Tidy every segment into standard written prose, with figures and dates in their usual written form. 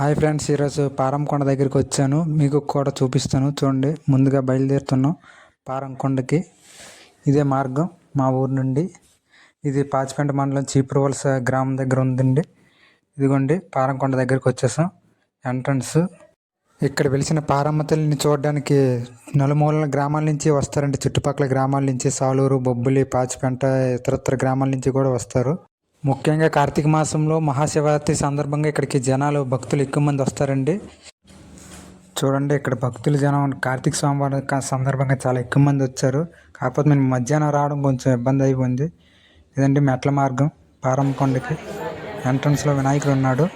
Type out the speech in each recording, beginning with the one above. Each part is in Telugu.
హాయ్ ఫ్రెండ్స్, ఈరోజు పారంకొండ దగ్గరికి వచ్చాను. మీకు కూడా చూపిస్తాను. చూడండి, ముందుగా బయలుదేరుతున్నాం పారంకొండకి. ఇదే మార్గం మా ఊరు నుండి. ఇది పాచిపెంట మండలం చీపురువలస గ్రామం దగ్గర ఉందండి. ఇదిగోండి, పారంకొండ దగ్గరికి వచ్చేసాం. ఎంట్రన్స్. ఇక్కడ వెలిసిన పారమ్మ తల్లిని చూడడానికి నలుమూలల గ్రామాల నుంచి వస్తారండి. చుట్టుపక్కల గ్రామాల నుంచి సాలూరు, బొబ్బిలి, పాచిపెంట, ఇతరత్ర గ్రామాల నుంచి కూడా వస్తారు. ముఖ్యంగా కార్తీక మాసంలో మహాశివరాత్రి సందర్భంగా ఇక్కడికి జనాలు, భక్తులు ఎక్కువ మంది వస్తారండి. చూడండి, ఇక్కడ భక్తులు జనం కార్తీక సోమవారం సందర్భంగా చాలా ఎక్కువ మంది వచ్చారు. కాకపోతే మేము మధ్యాహ్నం రావడం కొంచెం ఇబ్బంది అయిపోయింది. ఇదండి మెట్ల మార్గం పారంకొండకి. ఎంట్రన్స్లో వినాయకుడు ఉన్నాడు.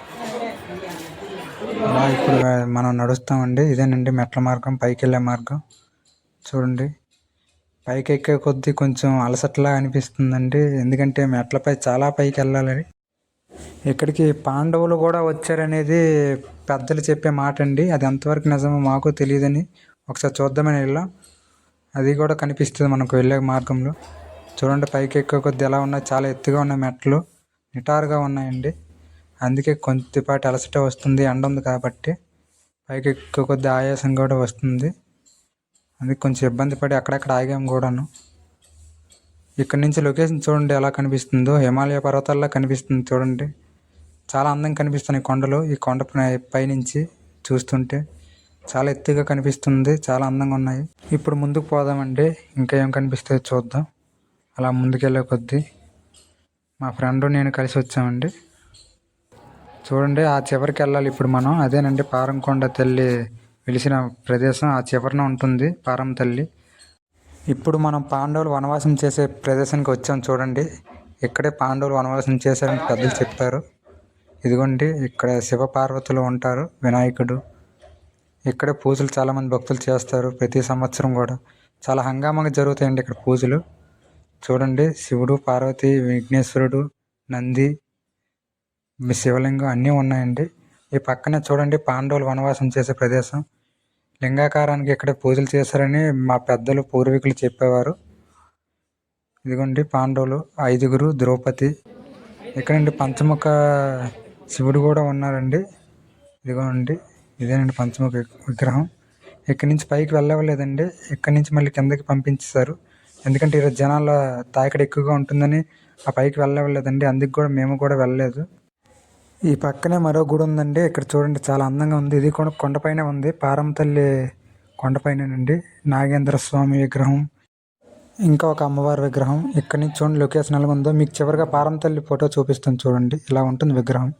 అలా ఇప్పుడు మనం నడుస్తామండి. ఇదేనండి మెట్ల మార్గం, పైకి వెళ్ళే మార్గం. చూడండి, పైకి ఎక్కే కొద్దీ కొంచెం అలసట్లా అనిపిస్తుందండి. ఎందుకంటే మెట్లపై చాలా పైకి వెళ్ళాలని. ఇక్కడికి పాండవులు కూడా వచ్చారనేది పెద్దలు చెప్పే మాట అండి. అది ఎంతవరకు నిజమో మాకు తెలియదని ఒకసారి చూద్దామని వెళ్ళాం. అది కూడా కనిపిస్తుంది మనకు వెళ్ళే మార్గంలో. చూడండి, పైకి ఎక్కే కొద్దీ ఎలా ఉన్నాయి, చాలా ఎత్తుగా ఉన్నాయి మెట్లు, నిటారుగా ఉన్నాయండి. అందుకే కొద్దిపాటి అలసట వస్తుంది, ఎండ ఉంది కాబట్టి. పైకి ఎక్కే కొద్దీ ఆయాసం కూడా వస్తుంది. అందుకే కొంచెం ఇబ్బంది పడి అక్కడక్కడ ఆగాము కూడాను. ఇక్కడ నుంచి లొకేషన్ చూడండి ఎలా కనిపిస్తుందో, హిమాలయ పర్వతాల్లో కనిపిస్తుంది. చూడండి, చాలా అందంగా కనిపిస్తున్నాయి కొండలు. ఈ కొండ పైనుంచి చూస్తుంటే చాలా ఎత్తుగా కనిపిస్తుంది, చాలా అందంగా ఉన్నాయి. ఇప్పుడు ముందుకు పోదామండి, ఇంకా ఏం కనిపిస్తాయో చూద్దాం. అలా ముందుకెళ్ళే కొద్దీ మా ఫ్రెండ్ నేను కలిసి వచ్చామండి. చూడండి, ఆ చివరికి వెళ్ళాలి ఇప్పుడు మనం. అదేనండి పారంకొండ తల్లి వెలిసిన ప్రదేశం. ఆ చివరన ఉంటుంది పారమ్మ తల్లి. ఇప్పుడు మనం పాండవులు వనవాసం చేసే ప్రదేశానికి వచ్చాం. చూడండి, ఇక్కడే పాండవులు వనవాసం చేశారని పెద్దలు చెప్పారు. ఇదిగోండి, ఇక్కడ శివపార్వతులు ఉంటారు, వినాయకుడు. ఇక్కడే పూజలు చాలామంది భక్తులు చేస్తారు ప్రతి సంవత్సరం కూడా. చాలా హంగామాగా జరుగుతాయండి ఇక్కడ పూజలు. చూడండి, శివుడు, పార్వతి, విఘ్నేశ్వరుడు, నంది, శివలింగం అన్నీ ఉన్నాయండి. ఈ పక్కనే చూడండి పాండవులు వనవాసం చేసే ప్రదేశం. లింగాకారానికి ఇక్కడే పూజలు చేశారని మా పెద్దలు, పూర్వీకులు చెప్పేవారు. ఇదిగోండి పాండవులు 5గురు, ద్రౌపది. ఇక్కడండి పంచముఖ శివుడు కూడా ఉన్నారండి. ఇదిగోండి, ఇదేనండి పంచముఖ విగ్రహం. ఇక్కడి నుంచి పైకి వెళ్ళలేదండి, ఇక్కడి నుంచి మళ్ళీ కిందకి పంపించేశారు. ఎందుకంటే ఈరోజు జనాల తాకిడి ఎక్కువగా ఉంటుందని ఆ పైకి వెళ్ళలేదండి. అందుకు కూడా మేము కూడా వెళ్ళలేదు. ఈ పక్కనే మరో గుడి ఉందండి. ఇక్కడ చూడండి, చాలా అందంగా ఉంది. ఇది కూడా కొండపైన ఉంది, పారమ్మ తల్లి కొండపైనండి. నాగేంద్ర స్వామి విగ్రహం, ఇంకా ఒక అమ్మవారి విగ్రహం. ఇక్కడ నుంచి చూడండి లొకేషన్ ఎలా ఉందో. మీకు చివరిగా పారమ్మ తల్లి ఫోటో చూపిస్తాను చూడండి, ఇలా ఉంటుంది విగ్రహం.